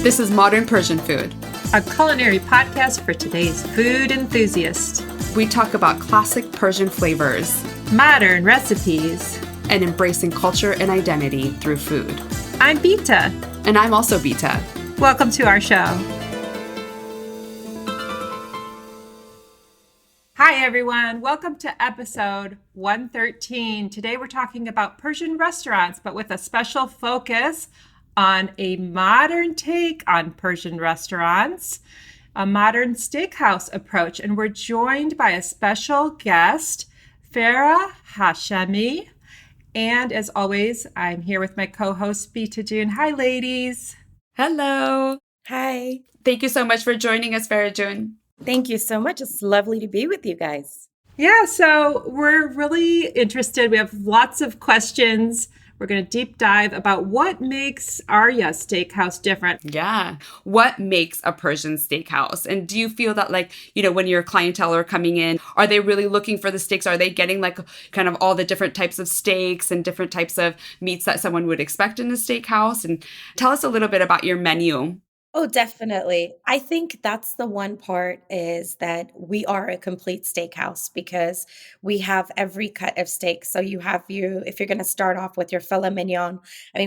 This is Modern Persian Food, a culinary podcast for today's food enthusiast. We talk about classic Persian flavors, modern recipes, and embracing culture and identity through food. I'm Bita. And I'm also Bita. Welcome to our show. Hi, everyone. Welcome to episode 113. Today we're talking about Persian restaurants, but with a special focus on a modern take on Persian restaurants, a modern steakhouse approach. And we're joined by a special guest, Fera Hashemi. And as always, I'm here with my co-host, Bita. Hi, ladies. Hello. Hi. Thank you so much for joining us, Fesenjoon. Thank you so much. It's lovely to be with you guys. Yeah, so we're really interested. We have lots of questions. We're going to deep dive about what makes Arya Steakhouse different. Yeah. What makes a Persian steakhouse? And do you feel that when your clientele are coming in, are they really looking for the steaks? Are they getting kind of all the different types of steaks and different types of meats that someone would expect in a steakhouse? And tell us a little bit about your menu. Oh, definitely. I think that's the one part is that we are a complete steakhouse because we have every cut of steak. So if you're going to start off with your filet mignon,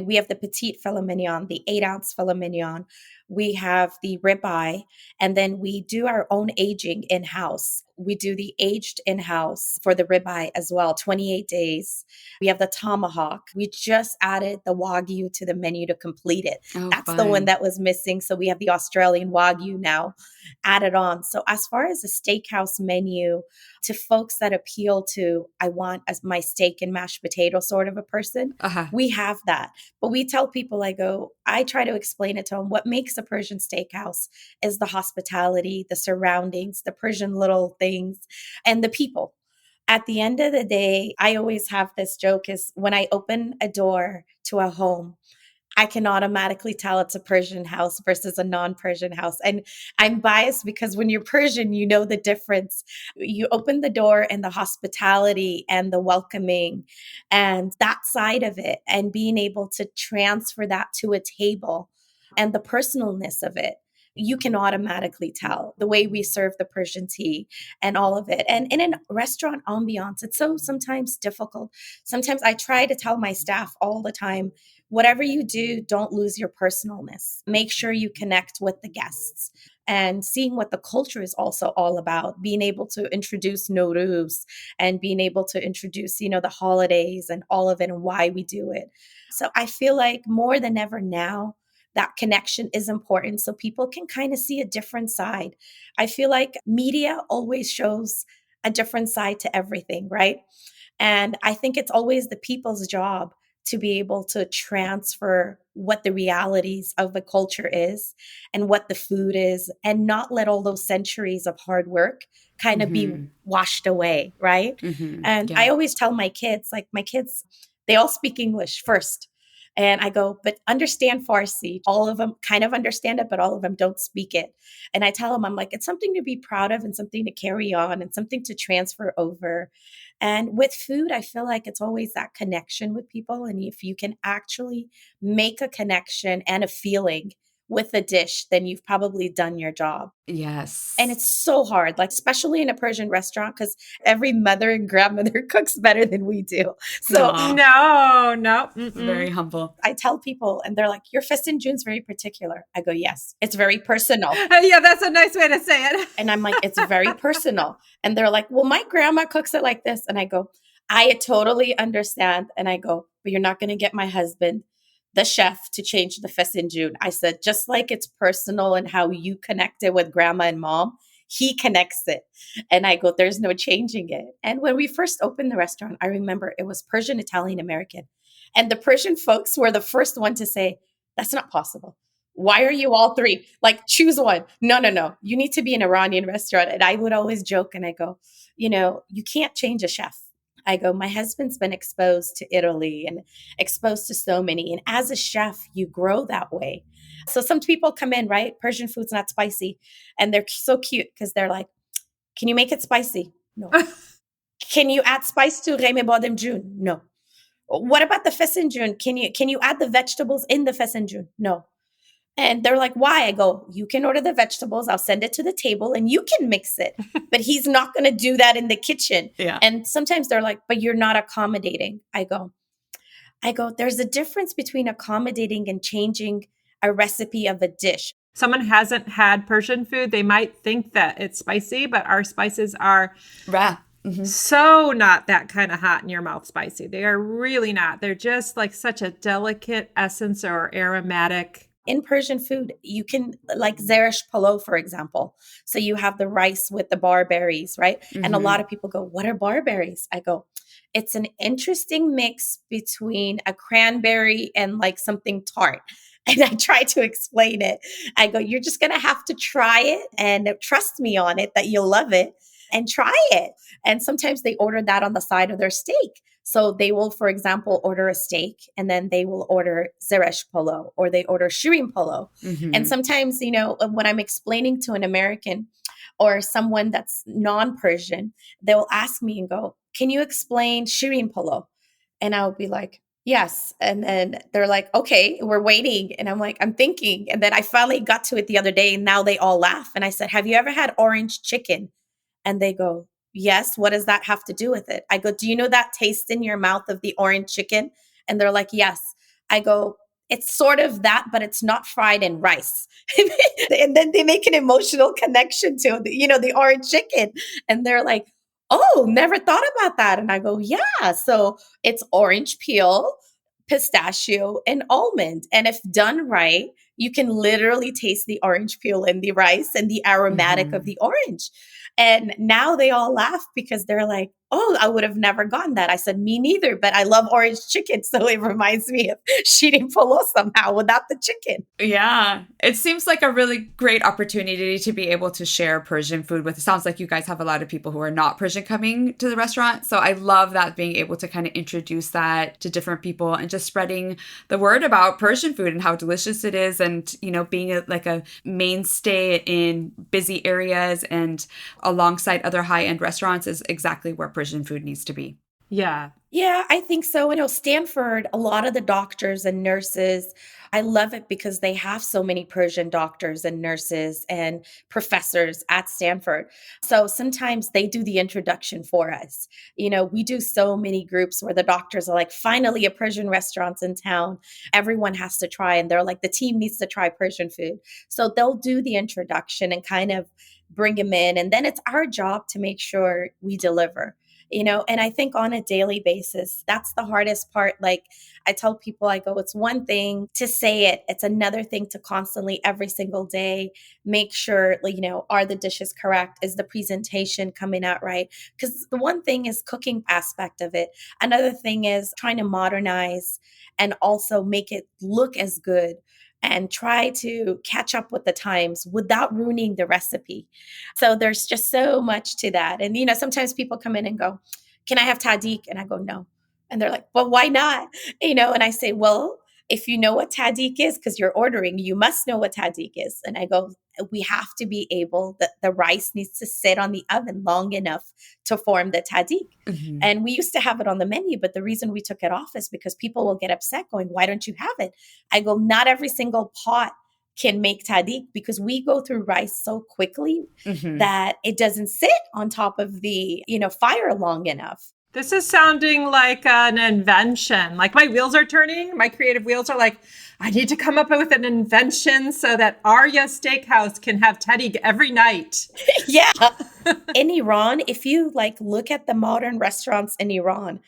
we have the petite filet mignon, the 8-ounce filet mignon. We have the ribeye, and then we do our own aging in-house. We do the aged in-house for the ribeye as well, 28 days. We have the tomahawk. We just added the Wagyu to the menu to complete it. Oh, that's fun. The one that was missing. So we have the Australian Wagyu now added on. So as far as a steakhouse menu, to folks that appeal to, I want my steak and mashed potato sort of a person, we have that. But we tell people, I try to explain it to them. What makes a Persian steakhouse is the hospitality, the surroundings, the Persian little things, and the people. At the end of the day, I always have this joke is when I open a door to a home, I can automatically tell it's a Persian house versus a non-Persian house. And I'm biased because when you're Persian, you know the difference. You open the door and the hospitality and the welcoming and that side of it and being able to transfer that to a table and the personalness of it. You can automatically tell the way we serve the Persian tea and all of it. And in a restaurant ambiance, it's so sometimes difficult. Sometimes I try to tell my staff all the time, whatever you do, don't lose your personalness. Make sure you connect with the guests and seeing what the culture is also all about, being able to introduce Nowruz and being able to introduce, the holidays and all of it and why we do it. So I feel like more than ever now, that connection is important so people can kind of see a different side. I feel like media always shows a different side to everything, right? And I think it's always the people's job to be able to transfer what the realities of the culture is and what the food is and not let all those centuries of hard work kind of be washed away, right? And I always tell my kids, they all speak English first. And I go, but understand Farsi. All of them kind of understand it, but all of them don't speak it. And I tell them, I'm like, it's something to be proud of and something to carry on and something to transfer over. And with food, I feel like it's always that connection with people. And if you can actually make a connection and a feeling with a dish, then you've probably done your job. Yes. And it's so hard, especially in a Persian restaurant, because every mother and grandmother cooks better than we do. So no. Very humble. I tell people and they're like, your fesenjoon's very particular. I go, yes, it's very personal. Yeah, that's a nice way to say it. And I'm like, it's very personal. And they're like, well, my grandma cooks it like this. And I go, I totally understand. And I go, but you're not going to get my husband, the chef, to change the fesenjoon. I said, just like it's personal and how you connect it with grandma and mom, he connects it. And I go, there's no changing it. And when we first opened the restaurant, I remember it was Persian, Italian, American. And the Persian folks were the first one to say, that's not possible. Why are you all three? Choose one. No. You need to be an Iranian restaurant. And I would always joke and I go, you can't change a chef. I go, my husband's been exposed to Italy and exposed to so many. And as a chef, you grow that way. So some people come in, right? Persian food's not spicy. And they're so cute because they're like, can you make it spicy? No. Can you add spice to reme badem jun? No. What about the fesenjoon? Can you add the vegetables in the fesenjoon? No. And they're like, why? I go, you can order the vegetables. I'll send it to the table and you can mix it. But he's not going to do that in the kitchen. Yeah. And sometimes they're like, but you're not accommodating. I go, there's a difference between accommodating and changing a recipe of a dish. Someone hasn't had Persian food, they might think that it's spicy, but our spices are Raw. so not that kind of hot in your mouth spicy. They are really not. They're just like such a delicate essence or aromatic. In Persian food, you can like zeresh polo, for example. So you have the rice with the barberries, right? And a lot of people go, what are barberries? I go, it's an interesting mix between a cranberry and like something tart. And I try to explain it. I go, you're just going to have to try it and trust me on it that you'll love it and try it. And sometimes they order that on the side of their steak. So they will, for example, order a steak and then they will order zeresh polo or they order shireen polo. And sometimes, you know, when I'm explaining to an American or someone that's non-Persian, they'll ask me and go, can you explain shireen polo? And I'll be like, yes. And then they're like, okay, we're waiting. And I'm like, I'm thinking. And then I finally got to it the other day and now they all laugh. And I said, have you ever had orange chicken? And they go, yes. What does that have to do with it? I go, do you know that taste in your mouth of the orange chicken? And they're like, yes. I go, it's sort of that, but it's not fried in rice. And then they make an emotional connection to the, you know, the orange chicken. And they're like, oh, never thought about that. And I go, yeah. So it's orange peel, pistachio, and almond. And if done right, you can literally taste the orange peel in the rice and the aromatic of the orange. And now they all laugh because they're like, oh, I would have never gotten that. I said, me neither, but I love orange chicken. So it reminds me of shireen polo somehow without the chicken. Yeah. It seems like a really great opportunity to be able to share Persian food with. It sounds like you guys have a lot of people who are not Persian coming to the restaurant. So I love that, being able to kind of introduce that to different people and just spreading the word about Persian food and how delicious it is. And, you know, being like a mainstay in busy areas and alongside other high-end restaurants is exactly where Persian food needs to be. Yeah. Yeah, I think so. You know, Stanford, a lot of the doctors and nurses, I love it because they have so many Persian doctors and nurses and professors at Stanford. So sometimes they do the introduction for us. You know, we do so many groups where the doctors are like, finally, a Persian restaurant's in town. Everyone has to try. And they're like, the team needs to try Persian food. So they'll do the introduction and kind of bring them in. And then it's our job to make sure we deliver. You know, and I think on a daily basis, that's the hardest part. Like I tell people, I go, it's one thing to say it. It's another thing to constantly every single day make sure, you know, are the dishes correct? Is the presentation coming out right? Because the one thing is cooking aspect of it. Another thing is trying to modernize and also make it look as good and try to catch up with the times without ruining the recipe. So there's just so much to that. And, you know, sometimes people come in and go, can I have tahdig? And I go, no. And they're like, well, why not? You know, and I say, well, if you know what tahdig is, because you're ordering, you must know what tahdig is. And I go, we have to be able, the rice needs to sit on the oven long enough to form the tahdig. And we used to have it on the menu, but the reason we took it off is because people will get upset going, why don't you have it? I go, not every single pot can make tahdig because we go through rice so quickly that it doesn't sit on top of the, you know, fire long enough. This is sounding like an invention. Like my wheels are turning. My creative wheels are like, I need to come up with an invention so that Arya Steakhouse can have tahdig every night. Yeah. In Iran, if you like look at the modern restaurants in Iran,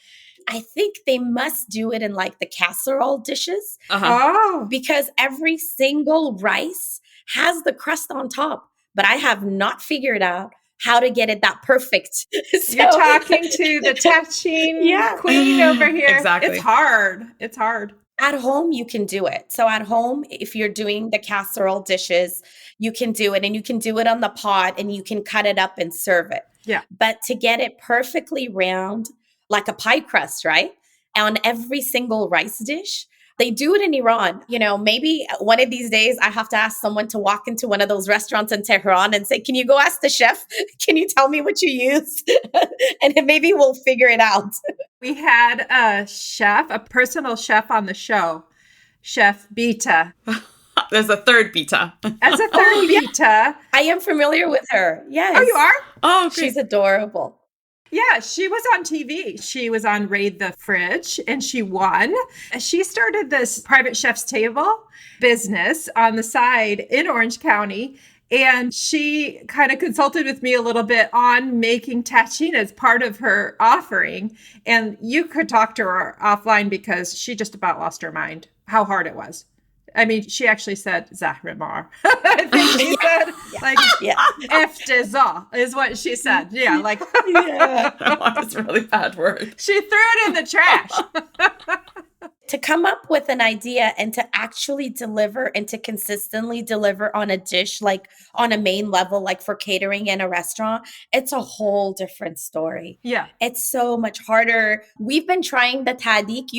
I think they must do it in like the casserole dishes because every single rice has the crust on top. But I have not figured out how to get it that perfect. So, you're talking to the touching queen over here. Exactly. It's hard. It's hard. At home, you can do it. So at home, if you're doing the casserole dishes, you can do it and you can do it on the pot and you can cut it up and serve it. Yeah. But to get it perfectly round, like a pie crust, right? On every single rice dish, they do it in Iran. You know, maybe one of these days I have to ask someone to walk into one of those restaurants in Tehran and say, can you go ask the chef? Can you tell me what you use? And maybe we'll figure it out. We had a chef, a personal chef on the show, Chef Bita. There's a third Bita. As a third Bita. I am familiar with her. Yes. Oh, you are? Oh, okay. She's adorable. Yeah, she was on TV. She was on Raid the Fridge and she won. She started this private chef's table business on the side in Orange County. And she kind of consulted with me a little bit on making tagine as part of her offering. And you could talk to her offline because she just about lost her mind, how hard it was. I mean, she actually said Zahrimar. I think she said, like, Efteza is what she said. Yeah, like. That's a really bad word. She threw it in the trash. To come up with an idea and to actually deliver and to consistently deliver on a dish, like on a main level, like for catering in a restaurant, it's a whole different story. Yeah. It's so much harder. We've been trying the tadik.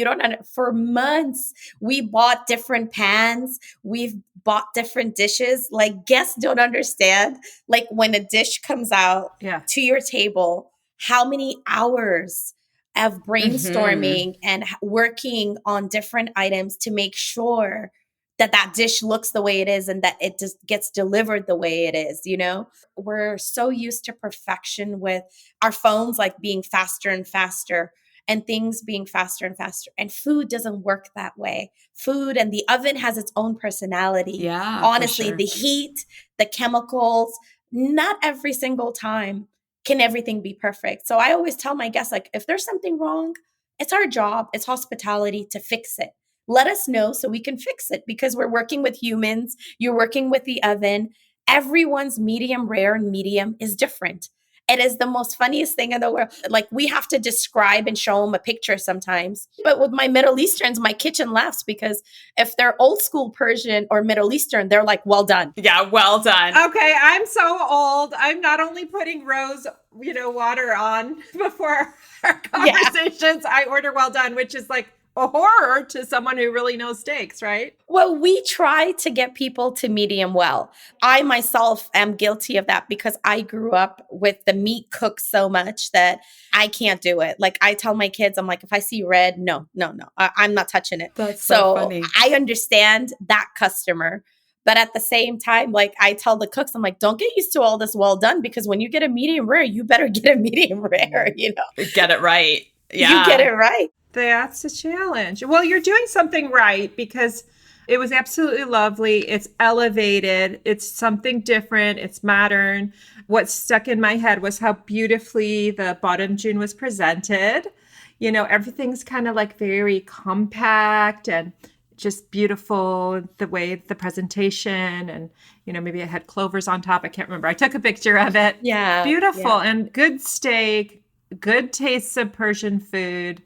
For months. We bought different pans. We've bought different dishes. Like, guests don't understand. Like, when a dish comes out to your table, how many hours of brainstorming and working on different items to make sure that that dish looks the way it is and that it just gets delivered the way it is, you know? We're so used to perfection with our phones, like being faster and faster and things being faster and faster. And food doesn't work that way. Food and the oven has its own personality. Yeah, honestly, sure. The heat, the chemicals, not every single time can everything be perfect. So I always tell my guests, like, if there's something wrong, it's our job, it's hospitality to fix it. Let us know so we can fix it because we're working with humans. You're working with the oven. Everyone's medium rare and medium is different. It is the most funniest thing in the world. Like, we have to describe and show them a picture sometimes. But with my Middle Easterns, my kitchen laughs because if they're old school Persian or Middle Eastern, they're like, well done. Yeah, well done. Okay, I'm so old. I'm not only putting rose, water on before our conversations. Yeah. I order well done, which is like a horror to someone who really knows steaks, right? Well, we try to get people to medium well. I myself am guilty of that because I grew up with the meat cooked so much that I can't do it. Like, I tell my kids, I'm like, if I see red, no, I'm not touching it. That's so funny. I understand that customer. But at the same time, like, I tell the cooks, I'm like, don't get used to all this well done because when you get a medium rare, you better get a medium rare, Get it right. Yeah. You get it right. That's a challenge. Well, you're doing something right because it was absolutely lovely. It's elevated. It's something different. It's modern. What stuck in my head was how beautifully the fesenjoon was presented. Everything's kind of like very compact and just beautiful, the way the presentation and, maybe I had clovers on top. I can't remember. I took a picture of it. Yeah. Beautiful and good steak, good tastes of Persian food.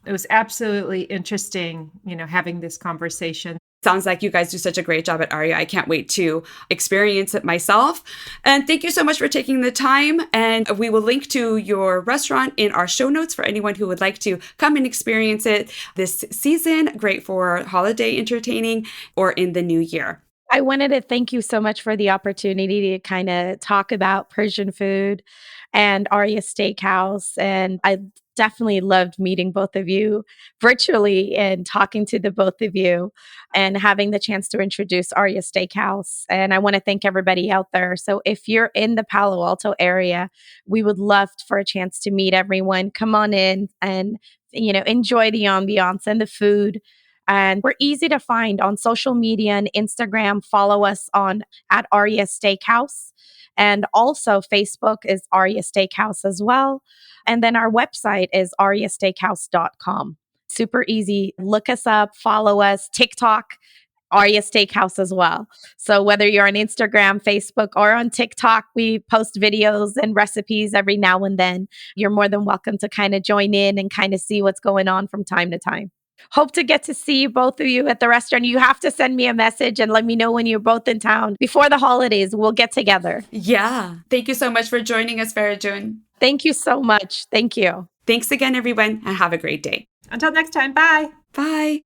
It was absolutely interesting, having this conversation. Sounds like you guys do such a great job at Arya. I can't wait to experience it myself. And thank you so much for taking the time. And we will link to your restaurant in our show notes for anyone who would like to come and experience it this season. Great for holiday entertaining or in the new year. I wanted to thank you so much for the opportunity to kind of talk about Persian food and Arya Steakhouse. And I definitely loved meeting both of you virtually and talking to the both of you and having the chance to introduce Arya Steakhouse. And I want to thank everybody out there. So if you're in the Palo Alto area, we would love for a chance to meet everyone. Come on in and, enjoy the ambiance and the food. And we're easy to find on social media and Instagram. Follow us at Arya Steakhouse. And also Facebook is Arya Steakhouse as well. And then our website is aryasteakhouse.com. Super easy. Look us up, follow us, TikTok, Arya Steakhouse as well. So whether you're on Instagram, Facebook, or on TikTok, we post videos and recipes every now and then. You're more than welcome to kind of join in and kind of see what's going on from time to time. Hope to get to see both of you at the restaurant. You have to send me a message and let me know when you're both in town. Before the holidays, we'll get together. Yeah. Thank you so much for joining us, fesenjoon. Thank you so much. Thank you. Thanks again, everyone, and have a great day. Until next time, bye. Bye.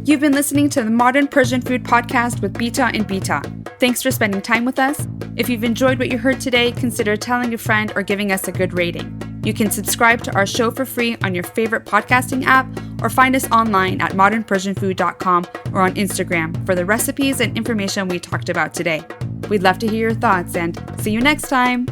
You've been listening to the Modern Persian Food Podcast with Bita and Bita. Thanks for spending time with us. If you've enjoyed what you heard today, consider telling a friend or giving us a good rating. You can subscribe to our show for free on your favorite podcasting app or find us online at modernpersianfood.com or on Instagram for the recipes and information we talked about today. We'd love to hear your thoughts and see you next time.